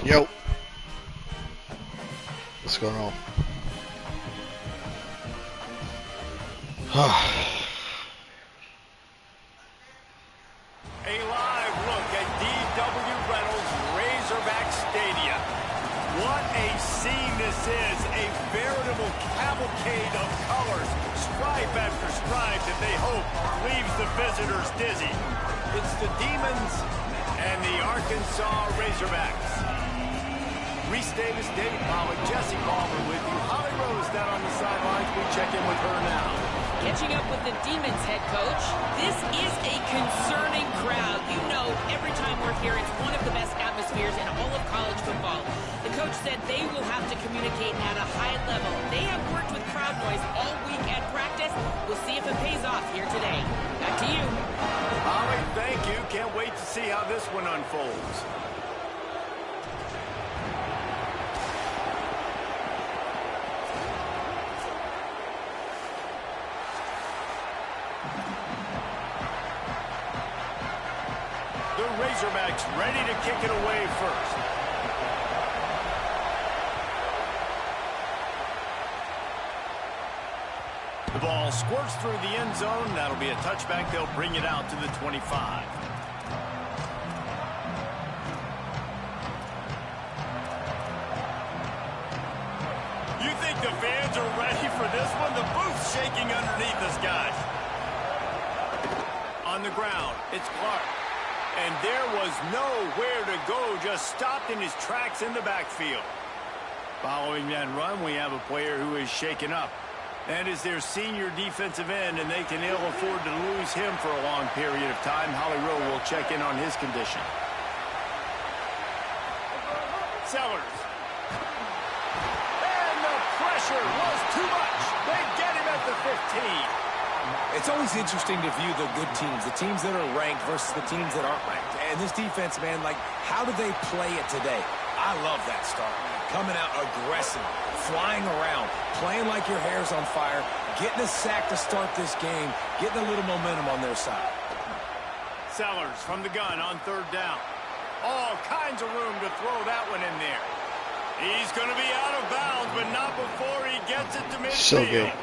Yo. What's going on? A live look at w11 Razorback Stadium. What a scene this is. A veritable cavalcade of colors, stripe after stripe that they hope leaves the visitors dizzy. It's the Demons and the Arkansas Razorbacks. Reese Davis, David Pollock, Jesse Palmer with you. Holly Rose down on the sidelines. We check in with her now. Catching up with the Demons head coach. This is a concerning crowd. You know, every time we're here, it's one of the best atmospheres in all of college football. The coach said they will have to communicate at a high level. They have worked with crowd noise all week at practice. We'll see if it pays off here today. Back to you. Holly, thank you. Can't wait to see how this one unfolds. The Razorbacks ready to kick it away first. The ball squirts through the end zone. That'll be a touchback. They'll bring it out to the 25. You think the fans are ready for this one? The booth's shaking underneath us, guys. On the ground, it's Clark. And there was nowhere to go, just stopped in his tracks in the backfield. Following that run, we have a player who is shaken up. That is their senior defensive end, and they can ill afford to lose him for a long period of time. Holly Rowe will check in on his condition. Sellers. And the pressure was too much. They get him at the 15. It's always interesting to view the good teams, the teams that are ranked versus the teams that aren't ranked. And this defense, man, like, how do they play it today? I love that start. Coming out aggressive, flying around, playing like your hair's on fire, getting a sack to start this game, getting a little momentum on their side. Sellers from the gun on third down. All kinds of room to throw that one in there. He's going to be out of bounds, but not before he gets it to midfield. So good.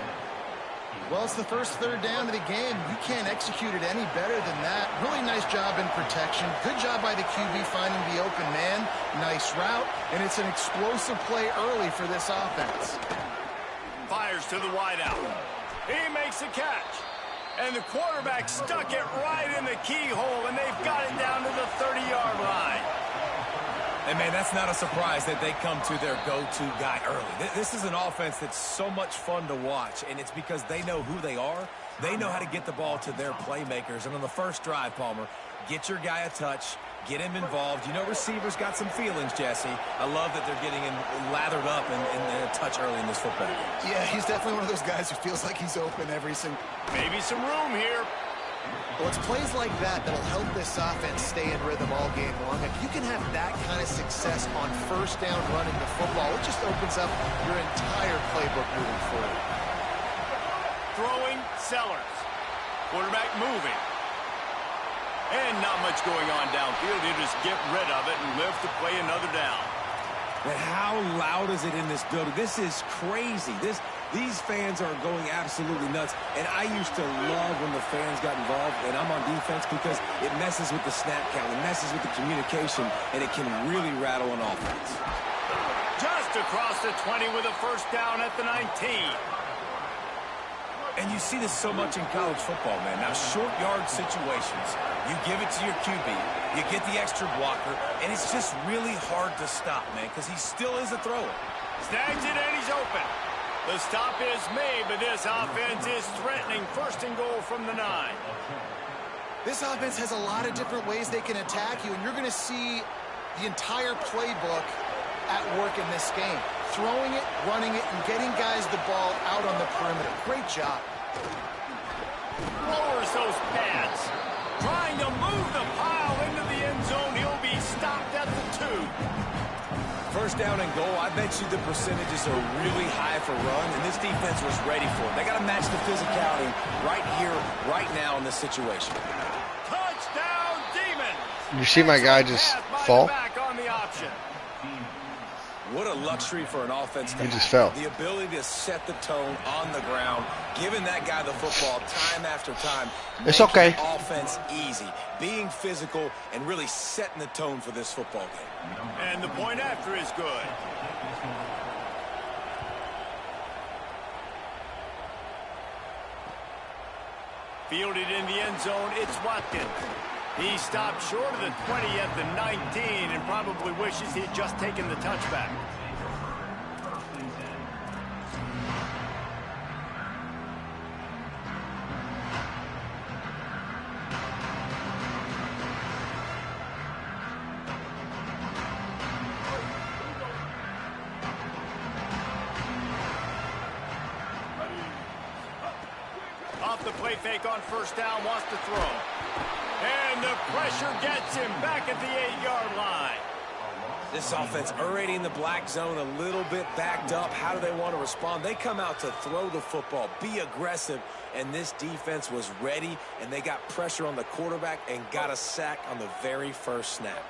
Well, it's the first third down of the game. You can't execute it any better than that. Really nice job in protection. Good job by the QB finding the open man. Nice route. And it's an explosive play early for this offense. Fires to the wideout. He makes the catch. And the quarterback stuck it right in the keyhole, and they've got it down to the 30-yard line. And, man, that's not a surprise that they come to their go-to guy early. This is an offense that's so much fun to watch, and it's because they know who they are. They know how to get the ball to their playmakers. And on the first drive, Palmer, get your guy a touch, get him involved. You know receivers got some feelings, Jesse. I love that they're getting him lathered up and a touch early in this football game. Yeah, he's definitely one of those guys who feels like he's open every single... Maybe some room here. Well, it's plays like that that'll help this offense stay in rhythm all game long. If you can have that kind of success on first down running the football, it just opens up your entire playbook moving forward. Throwing, Sellers. Quarterback moving. And not much going on downfield. You just get rid of it and live to play another down. But how loud is it in this building? This is crazy. These fans are going absolutely nuts. And I used to love when the fans got involved, and I'm on defense, because it messes with the snap count, it messes with the communication, and it can really rattle an offense. Just across the 20 with a first down at the 19. And you see this so much in college football, man. Now, short yard situations, you give it to your QB, you get the extra blocker, and it's just really hard to stop, man, because he still is a thrower. Snags it, and he's open. The stop is made, but this offense is threatening. First and goal from the 9. This offense has a lot of different ways they can attack you, and you're going to see the entire playbook at work in this game. Throwing it, running it, and getting guys the ball out on the perimeter. Great job. Lowers those pads. Trying to move the pile into the end zone. He'll be stopped at the 2. First down and goal, I bet you the percentages are really high for run, and this defense was ready for it. They got to match the physicality right here, right now in this situation. Touchdown, Demons! You see my guy just fall? Back on the option. What a luxury for an offense to He just have. fell. The ability to set the tone on the ground, giving that guy the football time after time. It's okay. Offense easy, being physical, and really setting the tone for this football game. And the point after is good. Fielded in the end zone, it's Watkins. He stopped short of the 20 at the 19 and probably wishes he'd just taken the touchback. Off the play fake on first down, wants to throw. And the pressure gets him back at the 8-yard line. This offense already in the black zone, a little bit backed up. How do they want to respond? They come out to throw the football, be aggressive, and this defense was ready, and they got pressure on the quarterback and got a sack on the very first snap.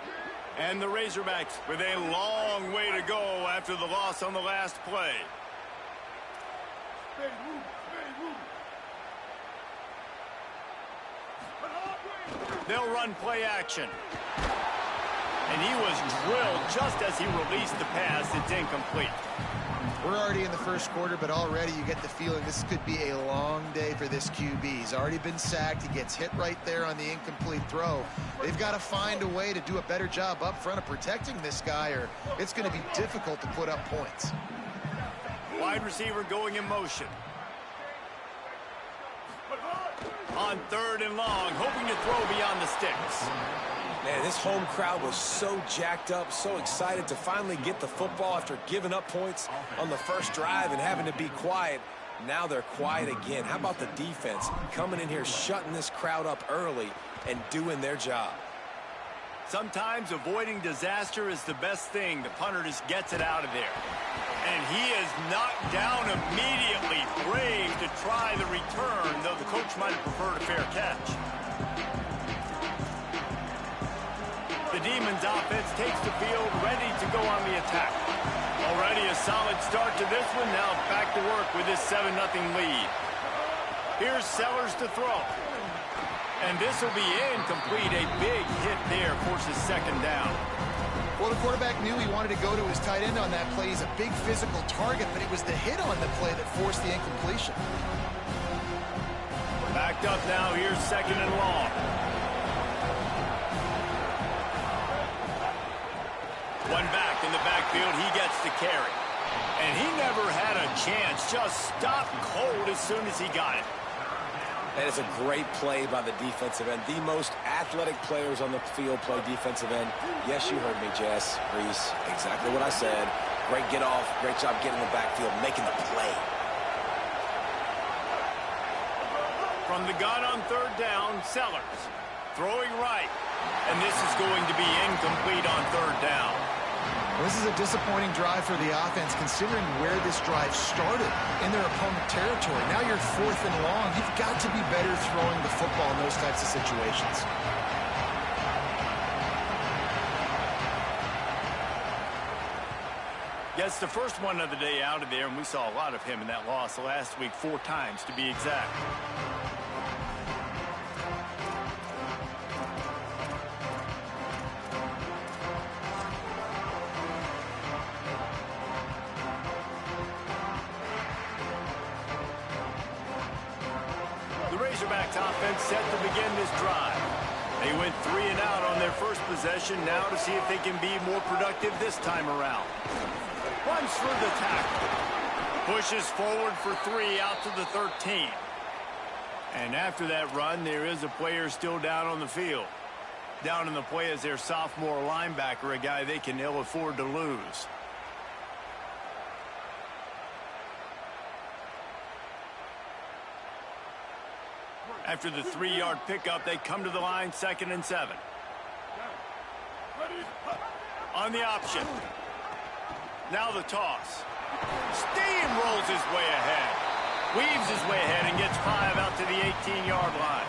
And the Razorbacks with a long way to go after the loss on the last play. They'll run play action. And he was drilled just as he released the pass. It's incomplete. We're already in the first quarter, but already you get the feeling this could be a long day for this QB. He's already been sacked. He gets hit right there on the incomplete throw. They've got to find a way to do a better job up front of protecting this guy, or it's going to be difficult to put up points. Wide receiver going in motion. On third and long, hoping to throw beyond the sticks. Man, this home crowd was so jacked up, so excited to finally get the football after giving up points on the first drive and having to be quiet. Now they're quiet again. How about the defense coming in here, shutting this crowd up early and doing their job? Sometimes avoiding disaster is the best thing. The punter just gets it out of there. And he is knocked down immediately. Brave to try the return, though the coach might have preferred a fair catch. The Demons offense takes the field, ready to go on the attack. Already a solid start to this one. Now back to work with this 7-0 lead. Here's Sellers to throw. And this will be incomplete. A big hit there forces second down. Well, the quarterback knew he wanted to go to his tight end on that play. He's a big physical target, but it was the hit on the play that forced the incompletion. Backed up now. Here's second and long. One back in the backfield. He gets the carry. And he never had a chance. Just stopped cold as soon as he got it. That is a great play by the defensive end. The most athletic players on the field play defensive end. Yes, you heard me, Jess, Reese. Exactly what I said. Great get off. Great job getting in the backfield, making the play. From the gun on third down, Sellers. Throwing right. And this is going to be incomplete on third down. Well, this is a disappointing drive for the offense, considering where this drive started in their opponent territory. Now you're fourth and long. You've got to be better throwing the football in those types of situations. Gets the first one of the day out of there, and we saw a lot of him in that loss last week, 4 times to be exact. Razorbacks offense set to begin this drive. They went 3 and out on their first possession. Now to see if they can be more productive this time around. Runs through the tackle. Pushes forward for 3 out to the 13. And after that run, there is a player still down on the field. Down in the play is their sophomore linebacker, a guy they can ill afford to lose. After the 3-yard pickup, they come to the line, 2nd and 7. On the option. Now the toss. Steamrolls his way ahead. Weaves his way ahead and gets 5 out to the 18-yard line.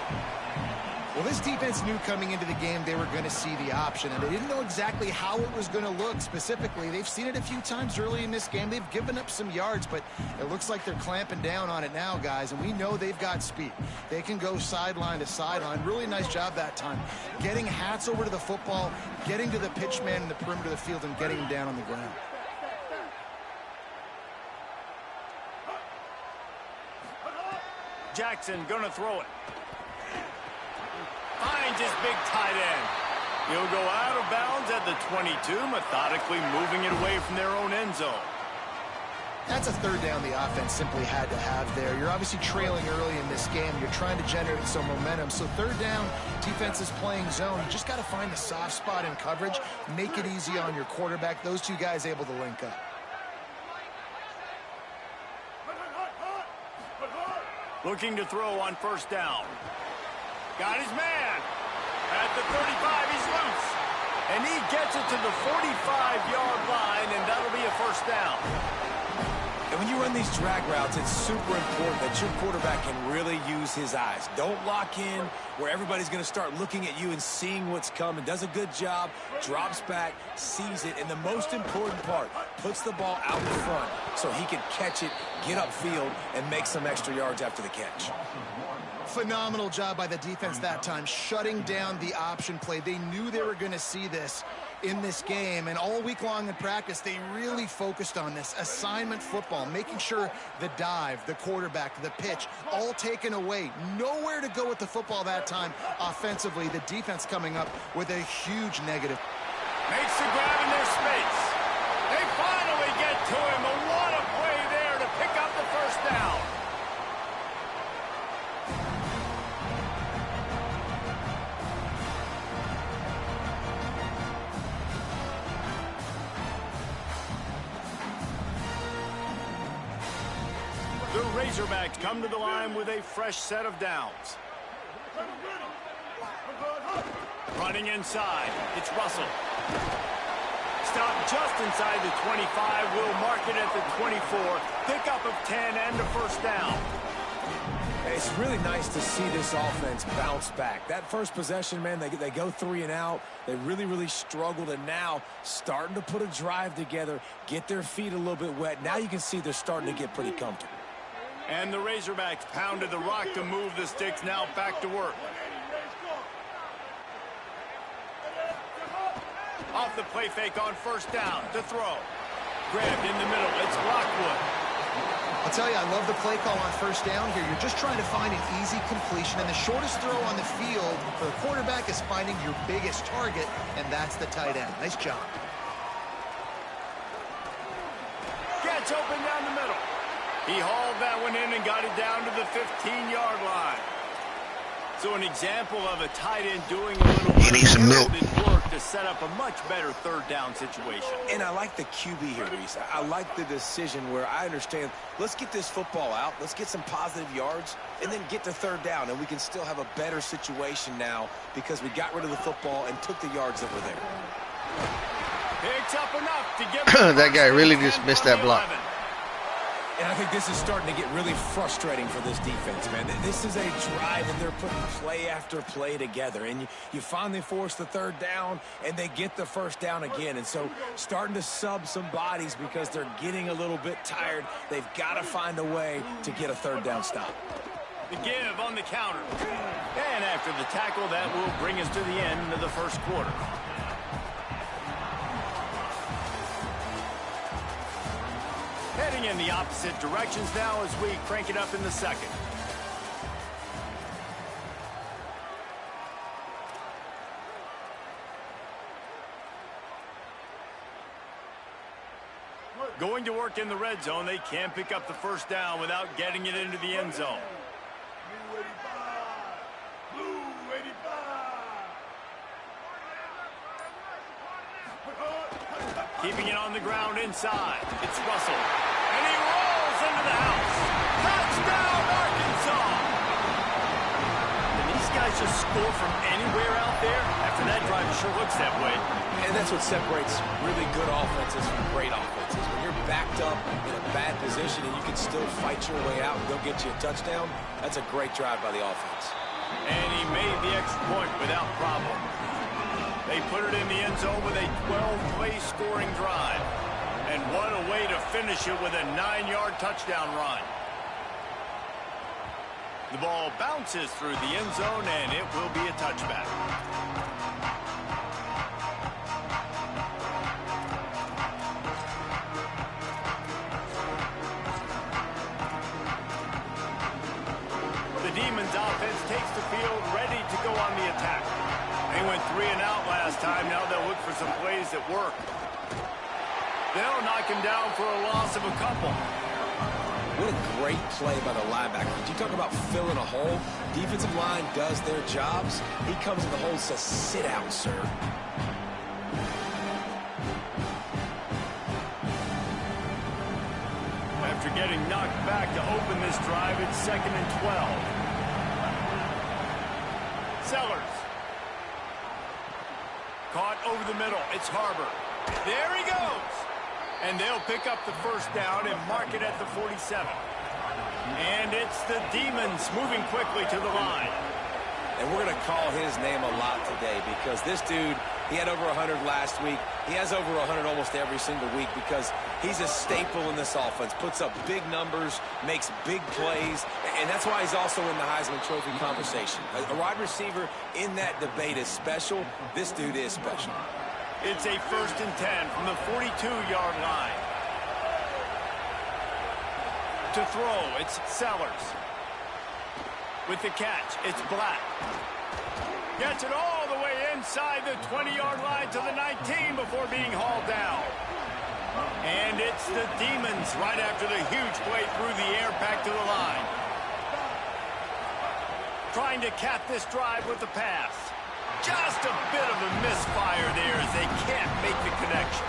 Well, this defense knew coming into the game they were going to see the option, and they didn't know exactly how it was going to look specifically. They've seen it a few times early in this game. They've given up some yards, but it looks like they're clamping down on it now, guys, and we know they've got speed. They can go sideline to sideline. Really nice job that time. Getting hats over to the football, getting to the pitch man in the perimeter of the field, and getting him down on the ground. Jackson gonna throw it. Finds his big tight end. He'll go out of bounds at the 22, methodically moving it away from their own end zone. That's a third down the offense simply had to have there. You're obviously trailing early in this game. You're trying to generate some momentum. So third down, defense is playing zone. You just got to find the soft spot in coverage, make it easy on your quarterback. Those two guys able to link up. Looking to throw on first down. Got his man. At the 35, he's loose. And he gets it to the 45-yard line, and that'll be a first down. And when you run these drag routes, it's super important that your quarterback can really use his eyes. Don't lock in where everybody's going to start looking at you and seeing what's coming. Does a good job, drops back, sees it, and the most important part, puts the ball out in front so he can catch it, get upfield, and make some extra yards after the catch. Phenomenal job by the defense that time, shutting down the option play. They knew they were going to see this in this game, and all week long in practice, they really focused on this assignment football, making sure the dive, the quarterback, the pitch, all taken away. Nowhere to go with the football that time offensively. The defense coming up with a huge negative. Makes the grab in their space. They finally get to him, and what a play there to pick up the first down. The Razorbacks come to the line with a fresh set of downs. Running inside, it's Russell. Stop just inside the 25, will mark it at the 24. Pickup of 10 and a first down. It's really nice to see this offense bounce back. That first possession, man, they go 3 and out. They really struggled, and now starting to put a drive together, get their feet a little bit wet. Now you can see they're starting to get pretty comfortable. And the Razorbacks pounded the rock to move the sticks, now back to work. Off the play fake on first down to throw. Grabbed in the middle, it's Lockwood. I'll tell you, I love the play call on first down here. You're just trying to find an easy completion, and the shortest throw on the field for the quarterback is finding your biggest target, and that's the tight end. Nice job. Gets open down the middle. He hauled that one in and got it down to the 15-yard line. So an example of a tight end doing a little work to set up a much better third down situation. And I like the QB here, Reese. I like the decision where I understand, let's get this football out, let's get some positive yards, and then get to third down, and we can still have a better situation now because we got rid of the football and took the yards that were there. Picks up enough to get that guy really just missed that block. And I think this is starting to get really frustrating for this defense, man. This is a drive, and they're putting play after play together. And you finally force the third down, and they get the first down again. And so starting to sub some bodies because they're getting a little bit tired. They've got to find a way to get a third down stop. The give on the counter. And after the tackle, that will bring us to the end of the first quarter. Heading in the opposite directions now as we crank it up in the second. Going to work in the red zone, they can't pick up the first down without getting it into the end zone. Keeping it on the ground inside. It's Russell. And he rolls into the house. Touchdown, Arkansas! Can these guys just score from anywhere out there? After that drive, it sure looks that way. And that's what separates really good offenses from great offenses. When you're backed up in a bad position and you can still fight your way out and go get you a touchdown, that's a great drive by the offense. And he made the extra point without problem. They put it in the end zone with a 12-play scoring drive. And what a way to finish it with a 9-yard touchdown run. The ball bounces through the end zone, and it will be a touchback. The Demons offense takes the field ready to go on the attack. They went 3 and out last time. Now they'll look for some plays that work. They'll knock him down for a loss of a couple. What a great play by the linebacker. Did you talk about filling a hole? Defensive line does their jobs. He comes in the hole and says, sit out, sir. After getting knocked back to open this drive, it's 2nd and 12. Sellers. Caught over the middle. It's Harbor. There he goes. And they'll pick up the first down and mark it at the 47. And it's the Demons moving quickly to the line. And we're going to call his name a lot today because this dude, he had over 100 last week. He has over 100 almost every single week because he's a staple in this offense. Puts up big numbers, makes big plays, and that's why he's also in the Heisman Trophy conversation. A wide receiver in that debate is special. This dude is special. It's a 1st and 10 from the 42-yard line. To throw, it's Sellers. With the catch, it's Black. Gets it all the way inside the 20-yard line to the 19 before being hauled down. And it's the Demons right after the huge play through the air back to the line. Trying to cap this drive with the pass. Just a bit of a misfire there as they can't make the connection.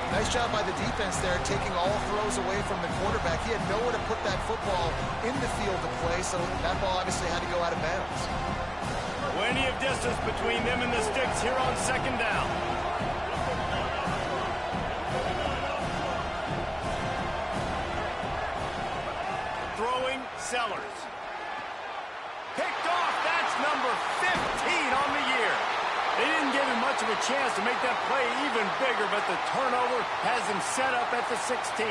Nice job by the defense there, taking all throws away from the quarterback. He had nowhere to put that football in the field to play, so that ball obviously had to go out of bounds. Plenty of distance between them and the sticks here on 2nd down. Throwing, Sellers. Picked off, that's number 15 on the year. They didn't give him much of a chance to make that play even bigger, but the turnover has him set up at the 16.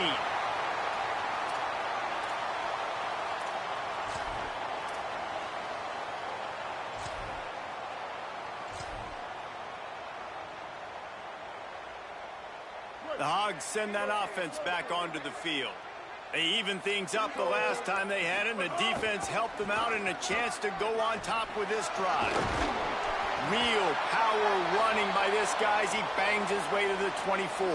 The Hogs send that offense back onto the field. They evened things up the last time they had it, and the defense helped them out and a chance to go on top with this drive. Real power running by this guy as he bangs his way to the 24.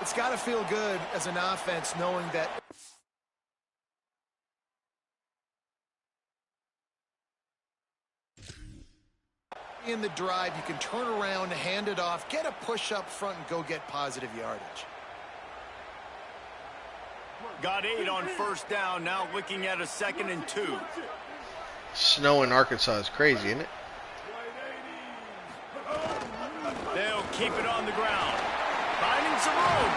It's got to feel good as an offense knowing that in the drive, you can turn around, hand it off, get a push up front, and go get positive yardage. Got 8 on 1st down, now looking at a 2nd and 2. Snow in Arkansas is crazy, isn't it? They'll keep it on the ground. Finding some room.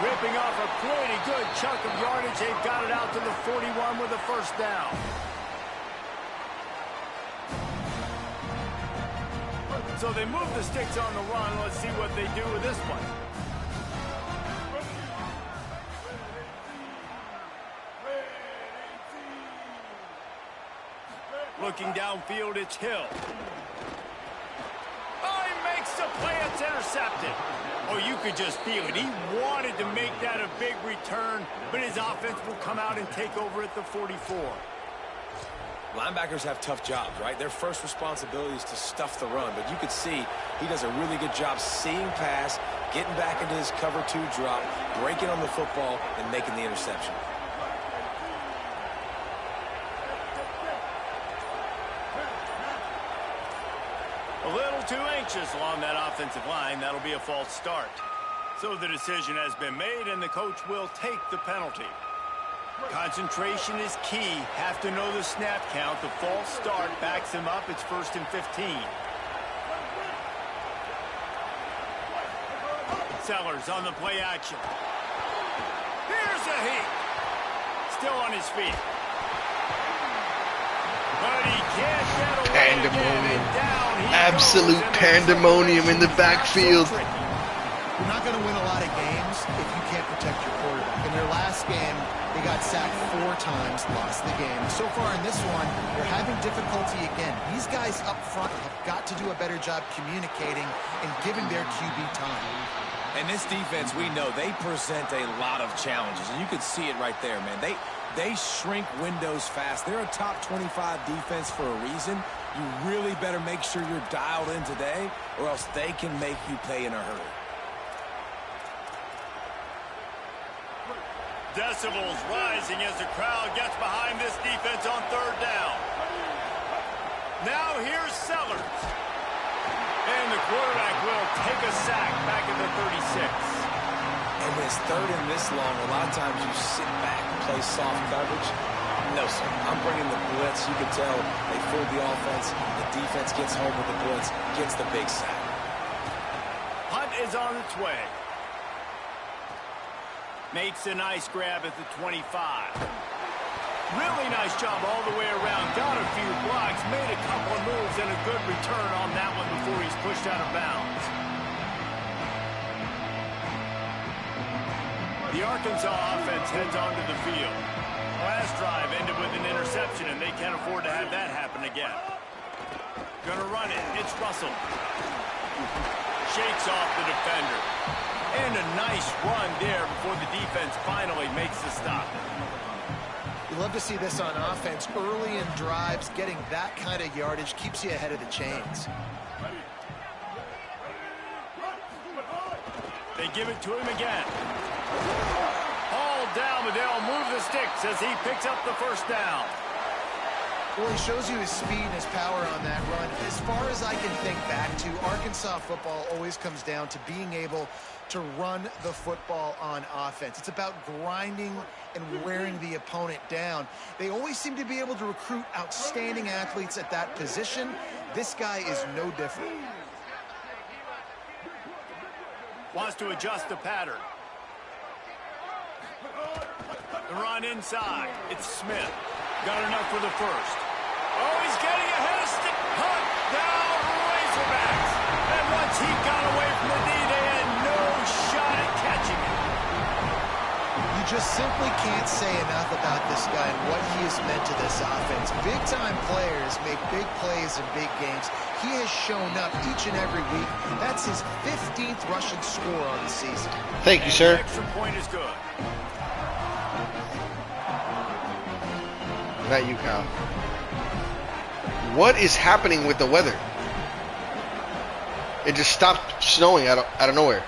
Ripping off a pretty good chunk of yardage. They've got it out to the 41 with a 1st down. So they move the sticks on the run. Let's see what they do with this one. Looking downfield, it's Hill. Oh, he makes the play. It's intercepted. Oh, you could just feel it. He wanted to make that a big return, but his offense will come out and take over at the 44. Linebackers have tough jobs, right? Their first responsibility is to stuff the run, but you could see he does a really good job seeing pass, getting back into his cover 2 drop, breaking on the football, and making the interception. A little too anxious along that offensive line. That'll be a false start. So the decision has been made, and the coach will take the penalty. Concentration is key. Have to know the snap count. The false start backs him up. It's 1st and 15. Sellers on the play action. Here's a heat. Still on his feet. But he Pandemonium. Absolute pandemonium in the backfield. You're not going to win a lot of games if you can't protect your quarterback. In their last game, they got sacked 4 times, lost the game. So far in this one, they're having difficulty again. These guys up front have got to do a better job communicating and giving their QB time. And this defense, we know, they present a lot of challenges. And you can see it right there, man. They shrink windows fast. They're a top 25 defense for a reason. You really better make sure you're dialed in today, or else they can make you pay in a hurry. Decibels rising as the crowd gets behind this defense on 3rd down. Now here's Sellers. And the quarterback will take a sack back at the 36. And when it's 3rd and this long, a lot of times you sit back and play soft coverage. No, sir. I'm bringing the blitz. You can tell they fooled the offense. The defense gets home with the blitz, gets the big sack. Hunt is on its way. Makes a nice grab at the 25. Really nice job all the way around. Got a few blocks, made a couple of moves, and a good return on that one before he's pushed out of bounds. The Arkansas offense heads onto the field. Last drive ended with an interception, and they can't afford to have that happen again. Gonna run it. It's Russell. Shakes off the defender. And a nice run there before the defense finally makes the stop. You love to see this on offense. Early in drives, getting that kind of yardage keeps you ahead of the chains. They give it to him again. Hauled down, but they'll move the sticks as he picks up the 1st down. Well, he shows you his speed and his power on that run. As far as I can think back to, Arkansas football always comes down to being able to run the football on offense. It's about grinding and wearing the opponent down. They always seem to be able to recruit outstanding athletes at that position. This guy is no different. Wants to adjust the pattern. The run inside. It's Smith. Got enough for the 1st. Oh, he's getting ahead of Stick. Hunt down Razorbacks. And once he got away from the D, they had no shot at catching him. You just simply can't say enough about this guy and what he has meant to this offense. Big-time players make big plays in big games. He has shown up each and every week. That's his 15th rushing score on the season. Thank you, sir. The extra point is good. Not you, Kyle. What is happening with the weather? It just stopped snowing out of nowhere.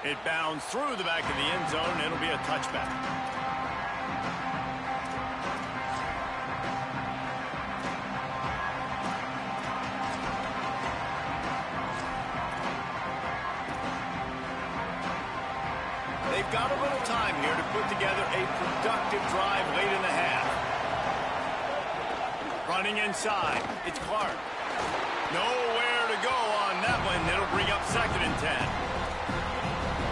It bounds through the back of the end zone. It'll be a touchback. They've got a little time here to put together a productive drive late in the half. Running inside. It's Clark. Nowhere to go on that one. It'll bring up 2nd and 10.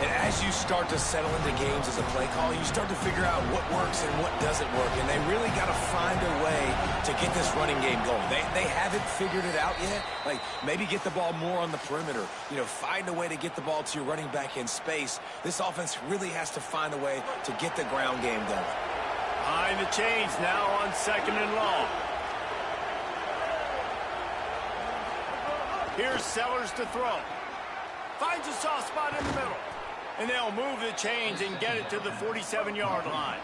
And as you start to settle into games as a play call, you start to figure out what works and what doesn't work. And they really got to find a way to get this running game going. They haven't figured it out yet. Like, maybe get the ball more on the perimeter. You know, find a way to get the ball to your running back in space. This offense really has to find a way to get the ground game going. Behind the chains now on 2nd and long. Here's Sellers to throw. Finds a soft spot in the middle. And they'll move the chains and get it to the 47-yard line.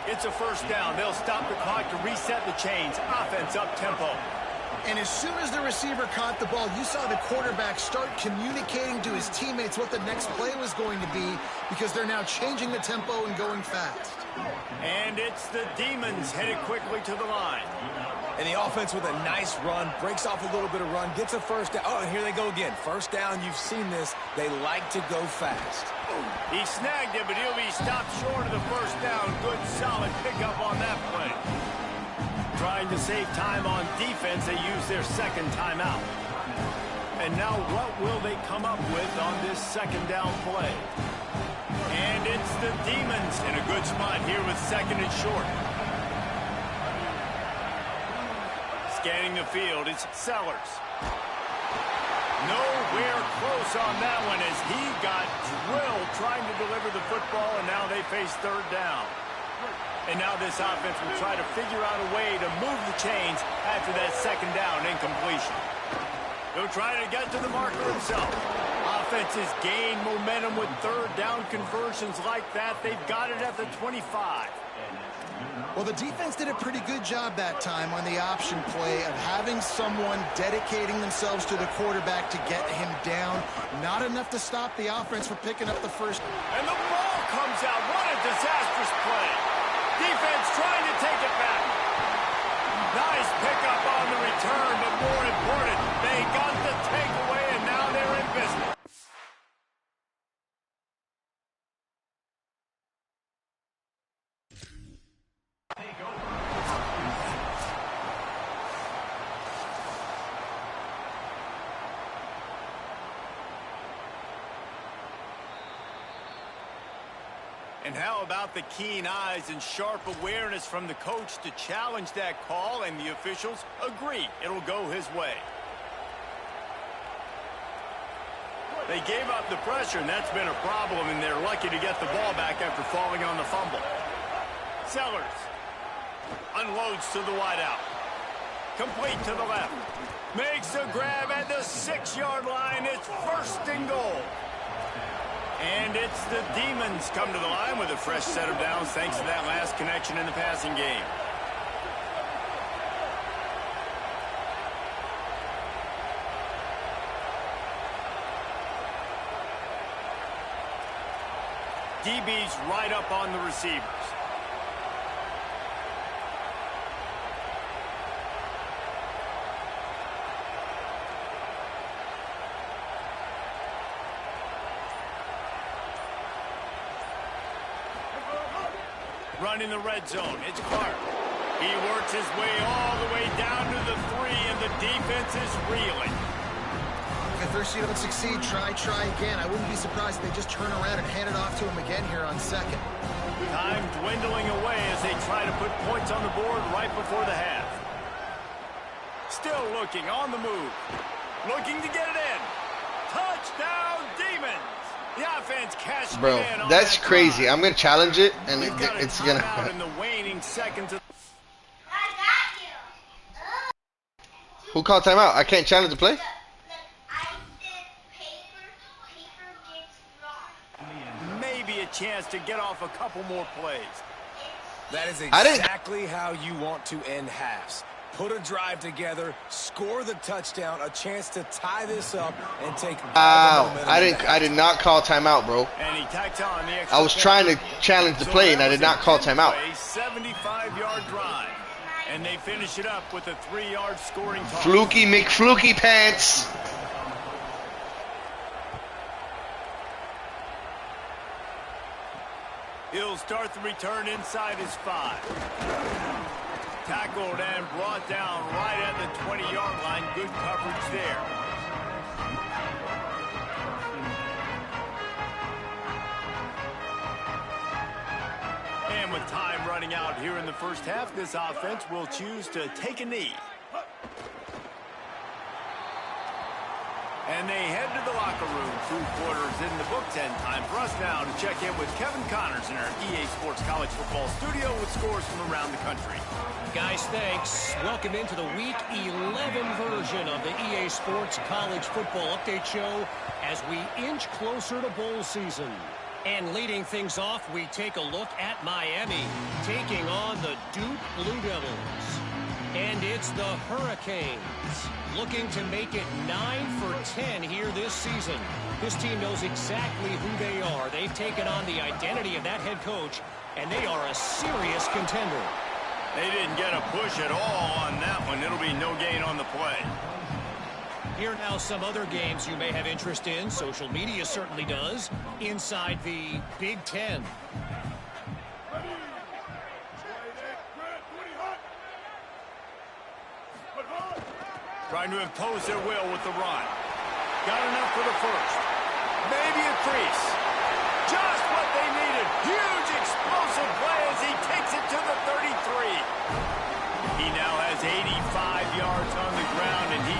It's a 1st down. They'll stop the clock to reset the chains. Offense up-tempo. And as soon as the receiver caught the ball, you saw the quarterback start communicating to his teammates what the next play was going to be, because they're now changing the tempo and going fast. And it's the Demons headed quickly to the line. And the offense with a nice run, breaks off a little bit of run, gets a 1st down. Oh, and here they go again. 1st down, you've seen this. They like to go fast. He snagged it, but he'll be stopped short of the 1st down. Good, solid pickup on that play. Trying to save time on defense, they use their 2nd timeout. And now what will they come up with on this 2nd down play? And it's the Demons in a good spot here with 2nd and short. Scanning the field, it's Sellers. Nowhere close on that one as he got drilled trying to deliver the football, and now they face third down. And now this offense will try to figure out a way to move the chains after that second down incompletion. He'll try to get to the marker himself. Offenses gain momentum with third down conversions like that. They've got it at the 25. Well, the defense did a pretty good job that time on the option play of having someone dedicating themselves to the quarterback to get him down. Not enough to stop the offense from picking up the first. And the ball comes out. What a disastrous play. Defense trying to take it back. Nice pickup on the return, but more important, they got the takeaway, and now they're in business. And how about the keen eyes and sharp awareness from the coach to challenge that call, and the officials agree it'll go his way. They gave up the pressure, and that's been a problem, and they're lucky to get the ball back after falling on the fumble. Sellers unloads to the wideout. Complete to the left. Makes a grab at the 6-yard line. It's first and goal. And it's the Demons come to the line with a fresh set of downs thanks to that last connection in the passing game. DB's right up on the receivers. Running the red zone, it's Clark. He works his way all the way down to the 3, and the defense is reeling. If first you don't succeed, try again. I wouldn't be surprised if they just turn around and hand it off to him again here on second. Time dwindling away as they try to put points on the board right before the half. Still looking, on the move. Looking to get it in. Touchdown, Demons! The offense cashing Bro, in on that's that crazy. drive. I'm going to challenge it, and We've got it's a going timeout to... in the waning seconds. Who called timeout? I can't challenge the play? Maybe a chance to get off a couple more plays. That is exactly how you want to end halves. Put a drive together, score the touchdown, a chance to tie this up, and take all the momentum. I did not call timeout, bro. And he tacks on the extra I was trying to challenge the play, and I did not call timeout. 75-yard drive. And they finish it up with a 3-yard scoring toss. Fluky McFluky pants. He'll start the return inside his 5. Tackled and brought down right at the 20-yard line. Good coverage there. And with time running out here in the first half, this offense will choose to take a knee. And they head to the locker room. 2 quarters in the books, and time for us now to check in with Kevin Connors in our EA Sports College Football studio with scores from around the country. Guys, thanks. Welcome into the Week 11 version of the EA Sports College Football Update Show as we inch closer to bowl season. And leading things off, we take a look at Miami taking on the Duke Blue Devils. And it's the Hurricanes looking to make it 9 for 10 here this season. This team knows exactly who they are. They've taken on the identity of that head coach, and they are a serious contender. They didn't get a push at all on that one. It'll be no gain on the play. Here now some other games you may have interest in. Social media certainly does. Inside the Big Ten. Trying to impose their will with the run. Got enough for the first. Maybe a crease. Just what they needed. Huge explosive play as he takes it to the 33. He now has 85 yards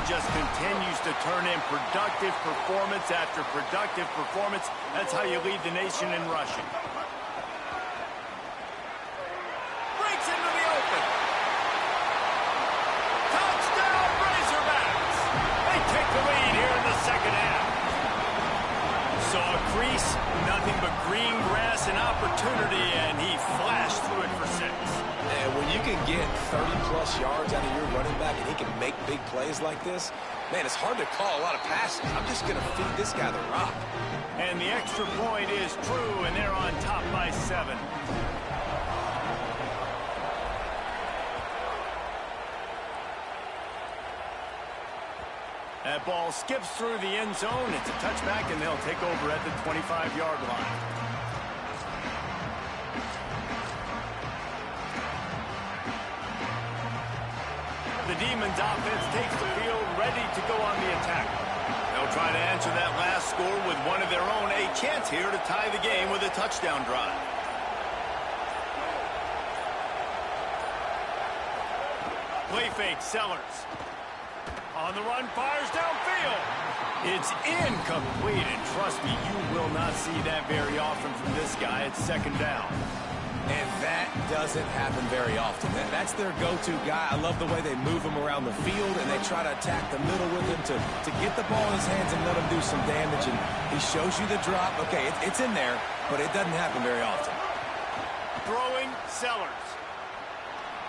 just continues to turn in productive performance after productive performance. That's how you lead the nation in rushing. Breaks into the open. Touchdown, Razorbacks! They take the lead here in the second half. Saw a crease, nothing but green grass and opportunity, and he flashed through it for 6. And when you can get 30-plus yards out of your running back and he can make big plays like this, man, it's hard to call a lot of passes. I'm just going to feed this guy the rock. And the extra point is true, and they're on top by 7. That ball skips through the end zone. It's a touchback, and they'll take over at the 25-yard line. The Demons offense takes the field, ready to go on the attack. They'll try to answer that last score with one of their own. A chance here to tie the game with a touchdown drive. Play fake, Sellers. On the run, fires downfield. It's incomplete, and trust me, you will not see that very often from this guy. It's second down. And that doesn't happen very often. That's their go-to guy. I love the way they move him around the field, and they try to attack the middle with him to get the ball in his hands and let him do some damage. And he shows you the drop. Okay, it's in there, but it doesn't happen very often. Throwing, Sellers.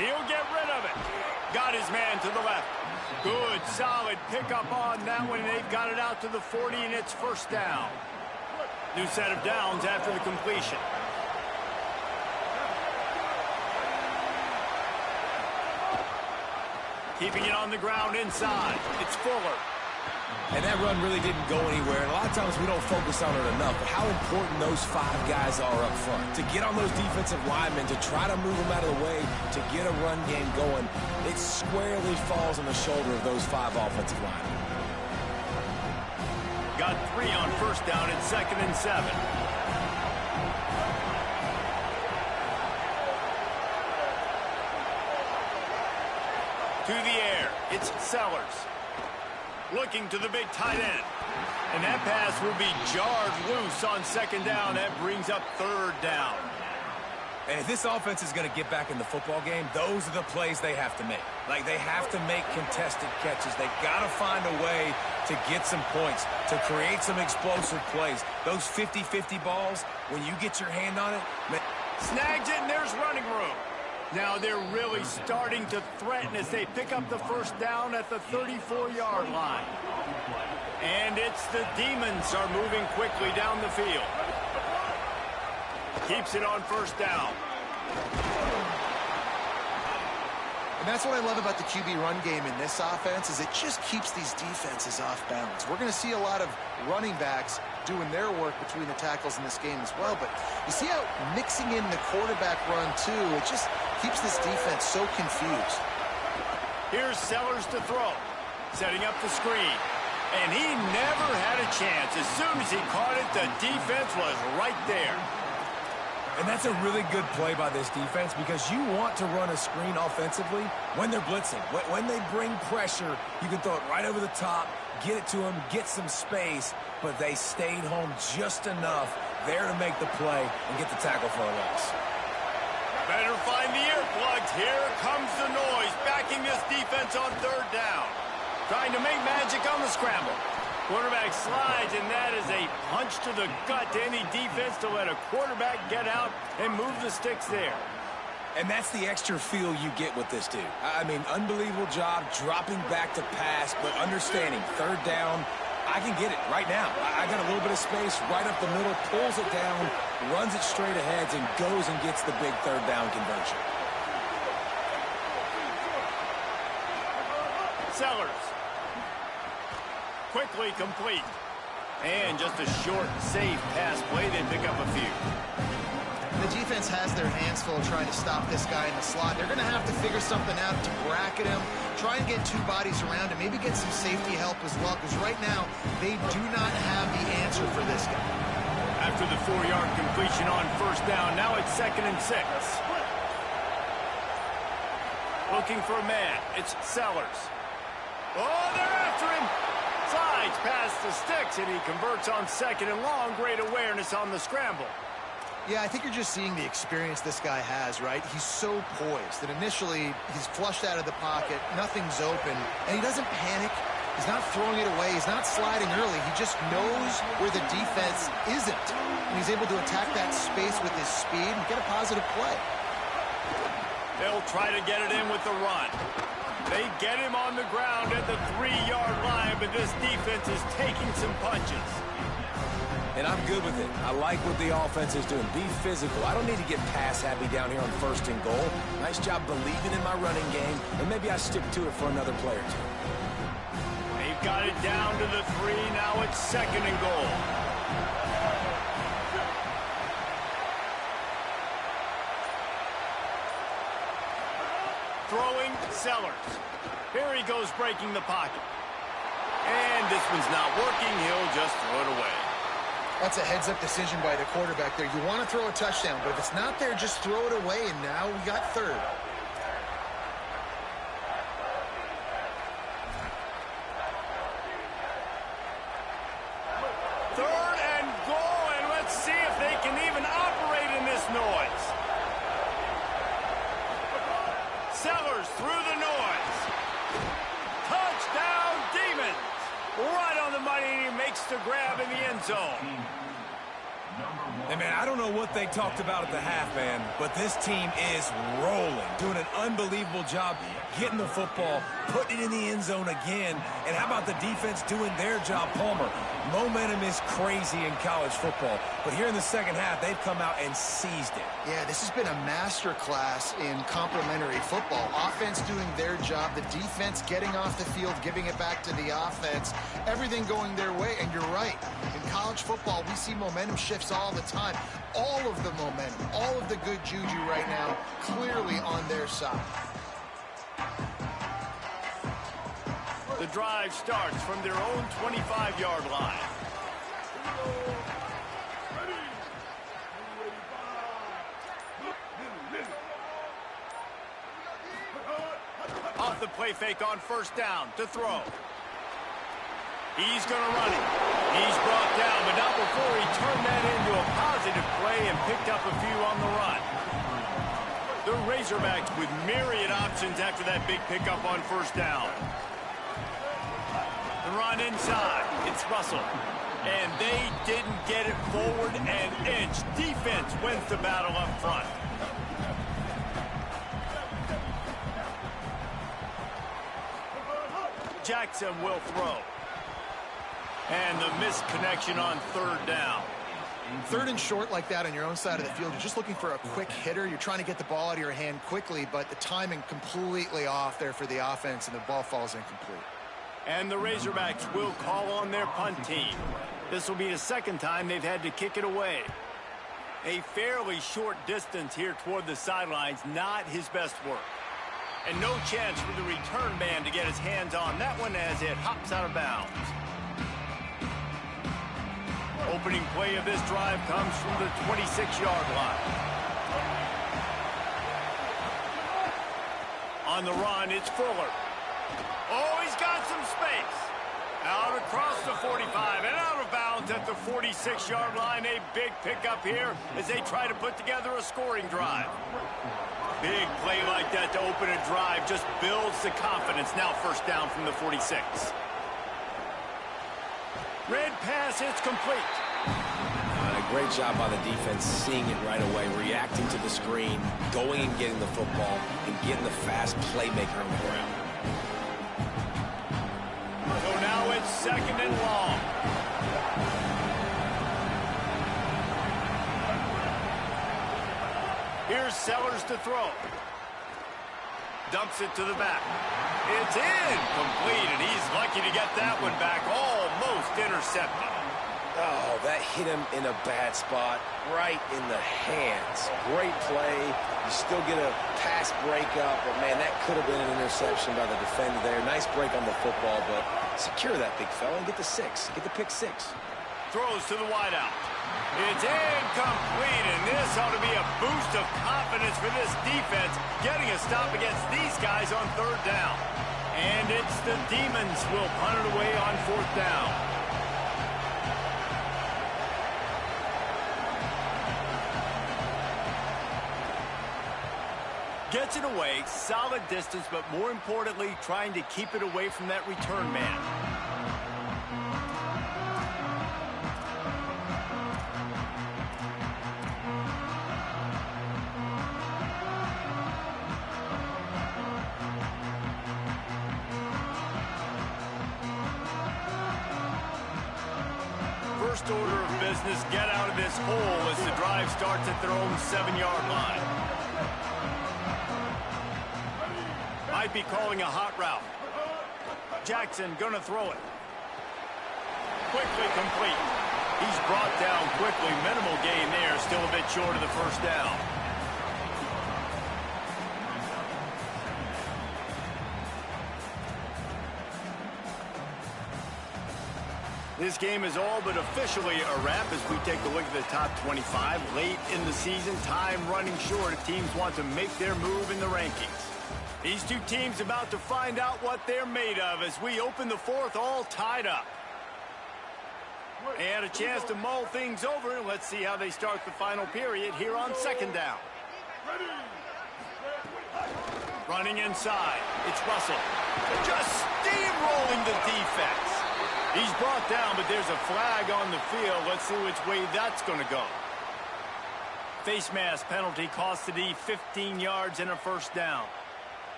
He'll get rid of it. Got his man to the left. Good, solid pickup on that one, and they've got it out to the 40, and it's first down. New set of downs after the completion. Keeping it on the ground inside. It's Fuller. And that run really didn't go anywhere. And a lot of times we don't focus on it enough. But how important those 5 guys are up front. To get on those defensive linemen, to try to move them out of the way, to get a run game going, it squarely falls on the shoulder of those 5 offensive linemen. Got 3 on first down and 2nd and 7. To the air, it's Sellers. Looking to the big tight end. And that pass will be jarred loose on second down. That brings up third down. And if this offense is going to get back in the football game, those are the plays they have to make. Like, they have to make contested catches. They got to find a way to get some points, to create some explosive plays. Those 50-50 balls, when you get your hand on it, man. Snags it, and there's running room. Now they're really starting to threaten as they pick up the first down at the 34-yard line. And it's the Demons are moving quickly down the field. Keeps it on first down. And that's what I love about the QB run game in this offense is it just keeps these defenses off balance. We're going to see a lot of running backs doing their work between the tackles in this game as well. But you see how mixing in the quarterback run, too, it just keeps this defense so confused. Here's Sellers to throw. Setting up the screen. And he never had a chance. As soon as he caught it, the defense was right there. And that's a really good play by this defense because you want to run a screen offensively when they're blitzing. When they bring pressure, you can throw it right over the top, get it to them, get some space, but they stayed home just enough there to make the play and get the tackle for a loss. Better find the earplugs. Here comes the noise, backing this defense on third down. Trying to make magic on the scramble. Quarterback slides, and that is a punch to the gut to any defense to let a quarterback get out and move the sticks there. And that's the extra feel you get with this dude. I mean, unbelievable job dropping back to pass, but understanding third down, I can get it right now. I got a little bit of space right up the middle, pulls it down, runs it straight ahead, and goes and gets the big third down conversion. Sellers. Quickly complete. And just a short, safe pass play. They pick up a few. The defense has their hands full trying to stop this guy in the slot. They're going to have to figure something out to bracket him, try and get 2 bodies around him, maybe get some safety help as well, because right now they do not have the answer for this guy. After the 4-yard completion on first down, now it's 2nd and 6. Looking for a man. It's Sellers. Oh, they're after him. Slides past the sticks, and he converts on 2nd and long. Great awareness on the scramble. Yeah, I think you're just seeing the experience this guy has, right? He's so poised that initially he's flushed out of the pocket, nothing's open, and he doesn't panic. He's not throwing it away. He's not sliding early. He just knows where the defense isn't, and he's able to attack that space with his speed and get a positive play. They'll try to get it in with the run. They get him on the ground at the 3-yard line, but this defense is taking some punches. And I'm good with it. I like what the offense is doing. Be physical. I don't need to get pass happy down here on 1st and goal. Nice job believing in my running game, and maybe I stick to it for another play or two. They've got it down to the 3. Now it's 2nd and goal. Throwing Sellers. Here he goes breaking the pocket. And this one's not working. He'll just throw it away. That's a heads-up decision by the quarterback there. You want to throw a touchdown, but if it's not there, just throw it away, and now we got 3rd. Third and goal, and let's see if they can even operate in this noise. Sellers through the noise. Touchdown, Demons. Right on the money, and he makes the grab in the end zone. Hey, man, I don't know what they talked about at the half, man, but this team is rolling, doing an unbelievable job getting the football, putting it in the end zone again. And how about the defense doing their job, Palmer? Momentum is crazy in college football, but here in the second half, they've come out and seized it. Yeah, this has been a master class in complementary football. Offense doing their job, the defense getting off the field, giving it back to the offense, everything going their way. And you're right, in college football, we see momentum shifts all the time. All of the momentum, all of the good juju right now, clearly on their side. The drive starts from their own 25-yard line. Off the play fake on 1st down to throw. He's going to run it. He's brought down, but not before he turned that into a positive play and picked up a few on the run. The Razorbacks with myriad options after that big pickup on 1st down. The run inside. It's Russell. And they didn't get it forward an inch. Defense wins the battle up front. Jackson will throw. And the missed connection on 3rd down. 3rd and short like that on your own side of the field, you're just looking for a quick hitter. You're trying to get the ball out of your hand quickly, but the timing completely off there for the offense, and the ball falls incomplete. And the Razorbacks will call on their punt team. This will be the 2nd time they've had to kick it away. A fairly short distance here toward the sidelines, not his best work. And no chance for the return man to get his hands on that one as it hops out of bounds. Opening play of this drive comes from the 26-yard line. On the run, it's Fuller. Oh, he's got some space. Out across the 45 and out of bounds at the 46-yard line. A big pickup here as they try to put together a scoring drive. Big play like that to open a drive just builds the confidence. Now 1st down from the 46. Red pass, it's complete. Great job by the defense, seeing it right away, reacting to the screen, going and getting the football, and getting the fast playmaker on the ground. So now it's 2nd and long. Here's Sellers to throw. Dumps it to the back. It's incomplete, and he's lucky to get that one back. Almost intercepted. Oh, that hit him in a bad spot, right in the hands. Great play. You still get a pass breakup, but, man, that could have been an interception by the defender there. Nice break on the football, but secure that big fella and get the 6. Get the pick 6. Throws to the wideout. It's incomplete, and this ought to be a boost of confidence for this defense, getting a stop against these guys on 3rd down. And it's the Demons will punt it away on 4th down. Gets it away, solid distance, but more importantly, trying to keep it away from that return man. First order of business, get out of this hole as the drive starts at their own 7-yard line. Might be calling a hot route. Jackson gonna throw it. Quickly complete. He's brought down quickly. Minimal gain there. Still a bit short of the first down. This game is all but officially a wrap as we take a look at the top 25. Late in the season, time running short if teams want to make their move in the rankings. These two teams about to find out what they're made of as we open the 4th all tied up. And a chance to mull things over. Let's see how they start the final period here on 2nd down. Running inside. It's Russell. Just steamrolling the defense. He's brought down, but there's a flag on the field. Let's see which way that's going to go. Face mask penalty costs the D 15 yards and a first down.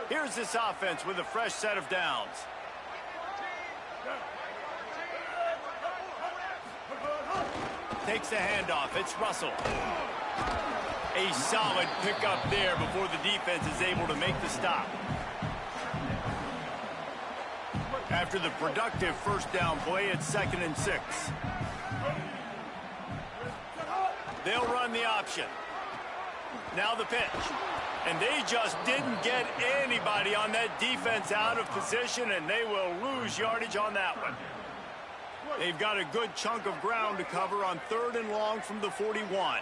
Here's this offense with a fresh set of downs. Takes the handoff. It's Russell. A solid pickup there before the defense is able to make the stop. After the productive first down play, it's 2nd and 6. They'll run the option. Now the pitch. And they just didn't get anybody on that defense out of position, and they will lose yardage on that one. They've got a good chunk of ground to cover on 3rd and long from the 41.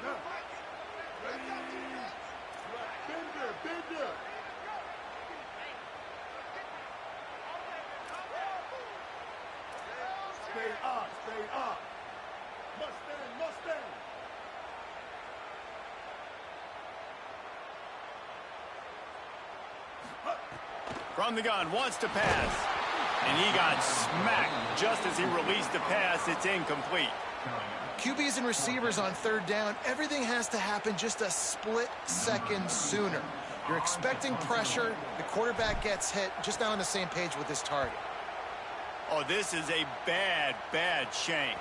Stay up, stay up. Mustang, Mustang. From the gun, wants to pass. And he got smacked just as he released the pass. It's incomplete. QBs and receivers on 3rd down, everything has to happen just a split second sooner. You're expecting pressure. The quarterback gets hit, just not on the same page with his target. Oh, this is a bad, bad shank.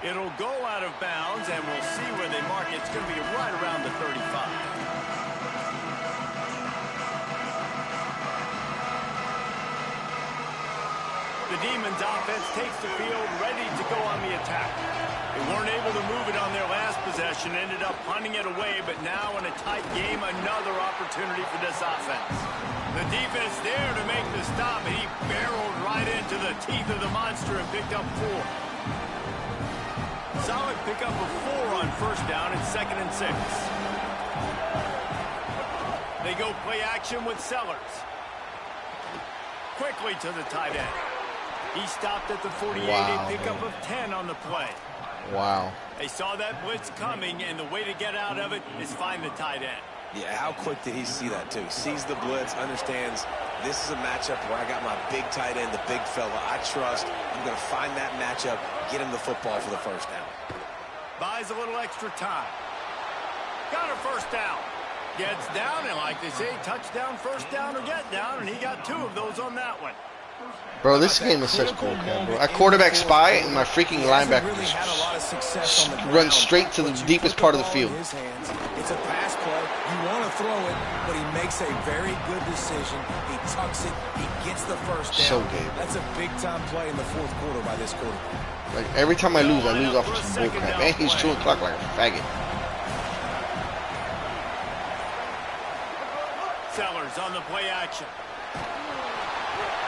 It'll go out of bounds, and we'll see where they mark it. It's going to be right around the 35. The Demons offense takes the field, ready to go on the attack. They weren't able to move it on their last possession, ended up punting it away, but now in a tight game, another opportunity for this offense. The defense there to make the stop, and he barreled right into the teeth of the monster and picked up 4. Solid pickup of 4 on first down and 2nd and 6. They go play action with Sellers. Quickly to the tight end. He stopped at the 48, Wow, a pickup man. of 10 on the play. Wow. They saw that blitz coming, and the way to get out of it is find the tight end. Yeah, how quick did he see that, too? He sees the blitz, understands this is a matchup where I got my big tight end, the big fella I trust. I'm going to find that matchup, get him the football for the first down. Buys a little extra time. Got a first down. Gets down, and like they say, touchdown, first down, or get down, and he got 2 of those on that one. Bro, this game is such bull crap, bro. I quarterback spy, and my freaking linebacker just runs straight to the deepest part of the field. It's a pass play. You want to throw it, but he makes a very good decision. He tucks it. He gets the first down. So gay. That's a big-time play in the 4th quarter by this quarterback. Like, every time I lose off of some bull crap. And he's 2 o'clock like a faggot. Sellers on the play action.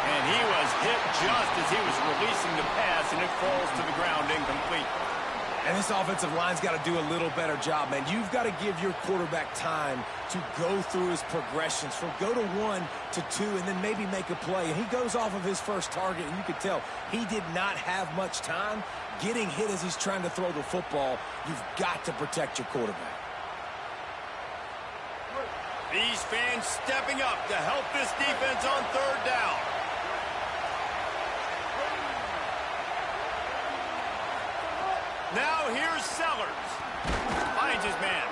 And he was hit just as he was releasing the pass, and it falls to the ground incomplete. And this offensive line's got to do a little better job, man. You've got to give your quarterback time to go through his progressions from go to 1 to 2 and then maybe make a play. And he goes off of his first target, and you could tell he did not have much time getting hit as he's trying to throw the football. You've got to protect your quarterback. These fans stepping up to help this defense on third down. Now here's Sellers. Finds his man.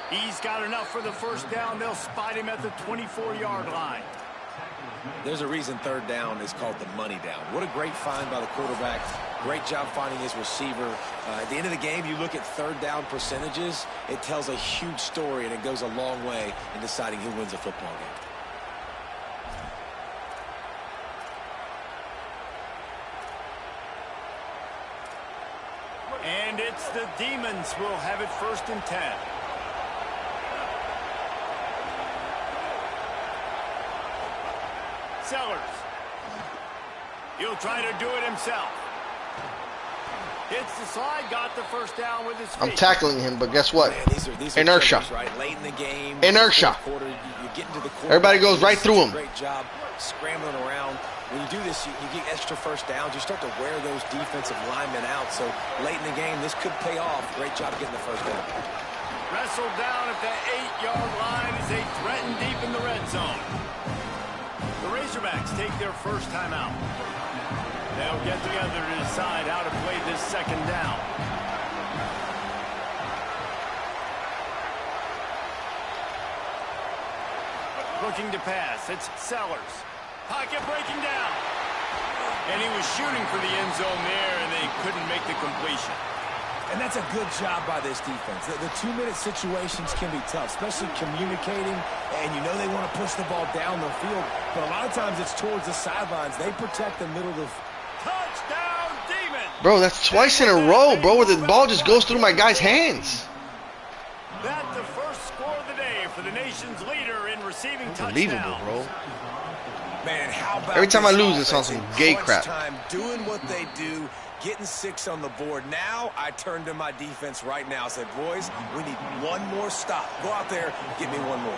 He's got enough for the first down. They'll spot him at the 24-yard line. There's a reason third down is called the money down. What a great find by the quarterback. Great job finding his receiver. At the end of the game, you look at third down percentages. It tells a huge story, and it goes a long way in deciding who wins a football game. And it's the Demons who will have it 1st and 10. Sellers. He'll try to do it himself. Hits the slide, got the first down with his feet. I'm tackling him, but guess what? Man, these are Inertia. triggers, right? Late in the game, Inertia. Quarter, you get into the quarter, Everybody goes right through him. Great job scrambling around. When you do this, you get extra first downs. You start to wear those defensive linemen out. So late in the game, this could pay off. Great job getting the first down. Wrestled down at the 8-yard line as they threaten deep in the red zone. The Razorbacks take their first time out. They'll get together to decide how to play this second down. Looking to pass. It's Sellers. Pocket breaking down. And he was shooting for the end zone there, and they couldn't make the completion. And that's a good job by this defense. The 2-minute situations can be tough, especially communicating, and you know they want to push the ball down the field, but a lot of times it's towards the sidelines. They protect the middle of the... Touchdown, Demons! Bro, that's twice in a row, bro, where the ball just goes through my guy's hands. That's the first score of the day for the nation's leader in receiving Unbelievable, touchdowns. bro. Man, how about Every time I this lose, it's on offense some in gay crunch crap. Time, doing what they do, getting 6 on the board. Now I turn to my defense right now. I said, boys, we need one more stop. Go out there, get me one more.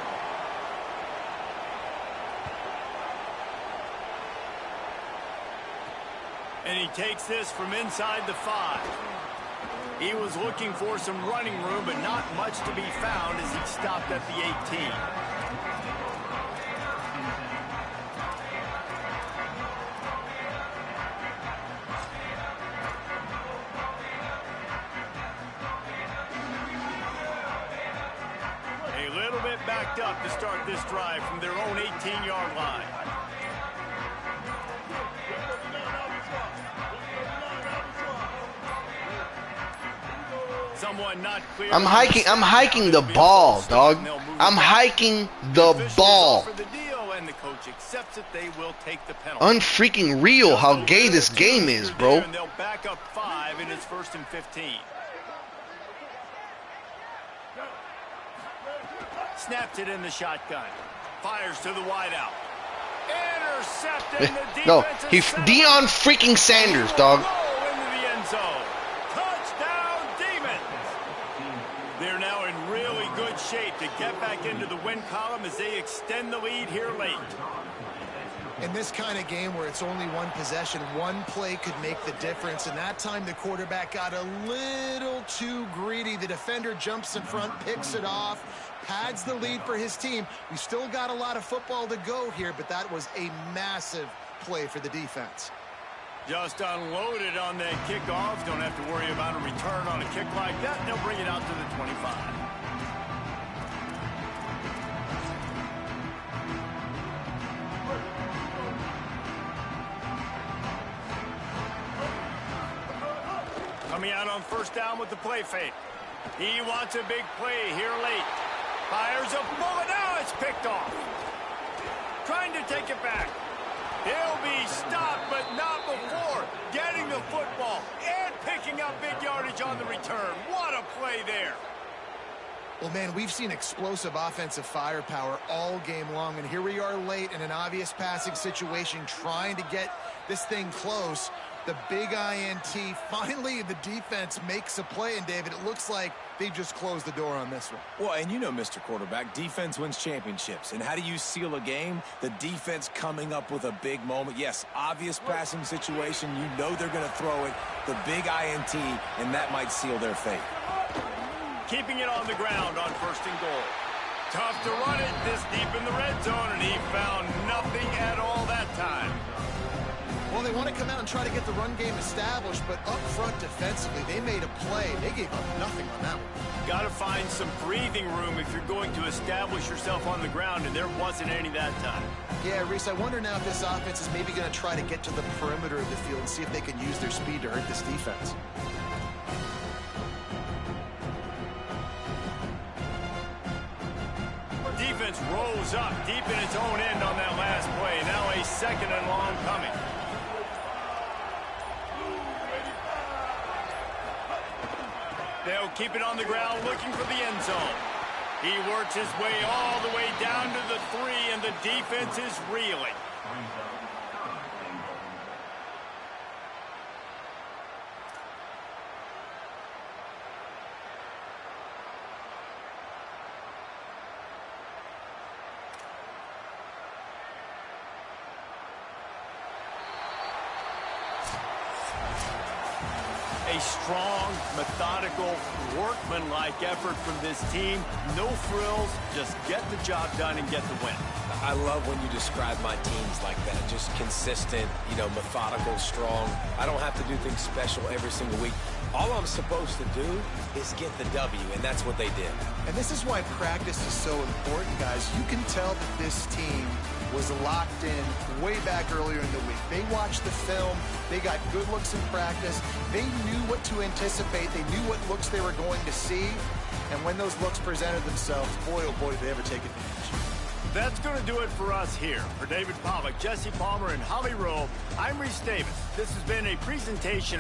And he takes this from inside the 5. He was looking for some running room, but not much to be found as he stopped at the 18. A little bit backed up to start this drive from their own 18-yard line. Someone not clear. I'm hiking the ball, dog. I'm hiking the ball. For the deal, and the coach accepts it. They will take the penalty. Unfreaking real how gay this game is, bro. And they'll back up 5, and it's 1st and 15. Snaps it in the shotgun. Fires to the wideout. Intercepted. No, Deion freaking Sanders, dog. Into the end zone. Touchdown, Demons. They're now in really good shape to get back into the win column as they extend the lead here late. In this kind of game where it's only one possession, one play could make the difference. And that time the quarterback got a little too greedy. The defender jumps in front, picks it off, pads the lead for his team. We still got a lot of football to go here, but that was a massive play for the defense. Just unloaded on that kickoff. Don't have to worry about a return on a kick like that. They'll bring it out to the 25. Coming out on first down with the play fake. He wants a big play here late. Fires a bullet. Now it's picked off. Trying to take it back. He'll be stopped, but not before getting the football and picking up big yardage on the return. What a play there. Well, man, we've seen explosive offensive firepower all game long, and here we are late in an obvious passing situation trying to get this thing close. The big INT. Finally, the defense makes a play, and David, it looks like they just closed the door on this one. Well, and you know, Mr. Quarterback, defense wins championships. And how do you seal a game? The defense coming up with a big moment. Yes, obvious passing situation. You know they're going to throw it. The big INT, and that might seal their fate. Keeping it on the ground on 1st and goal. Tough to run it this deep in the red zone, and he found nothing at all that time. Well, they want to come out and try to get the run game established, but up front defensively, they made a play. They gave up nothing on that one. Got to find some breathing room if you're going to establish yourself on the ground, and there wasn't any that time. Yeah, Reese, I wonder now if this offense is maybe going to try to get to the perimeter of the field and see if they can use their speed to hurt this defense. Defense rose up deep in its own end on that last play. Now a 2nd and long coming. They'll keep it on the ground looking for the end zone. He works his way all the way down to the 3, and the defense is reeling. A strong, methodical, workmanlike effort from this team. No frills, just get the job done and get the win. I love when you describe my teams like that. Just consistent, you know, methodical, strong. I don't have to do things special every single week. All I'm supposed to do is get the W, and that's what they did. And this is why practice is so important, guys. You can tell that this team was locked in way back earlier in the week. They watched the film. They got good looks in practice. They knew what to anticipate. They knew what looks they were going to see. And when those looks presented themselves, boy, oh boy, did they ever take advantage. That's going to do it for us here. For David Pollack, Jesse Palmer, and Holly Rowe, I'm Reese Davis. This has been a presentation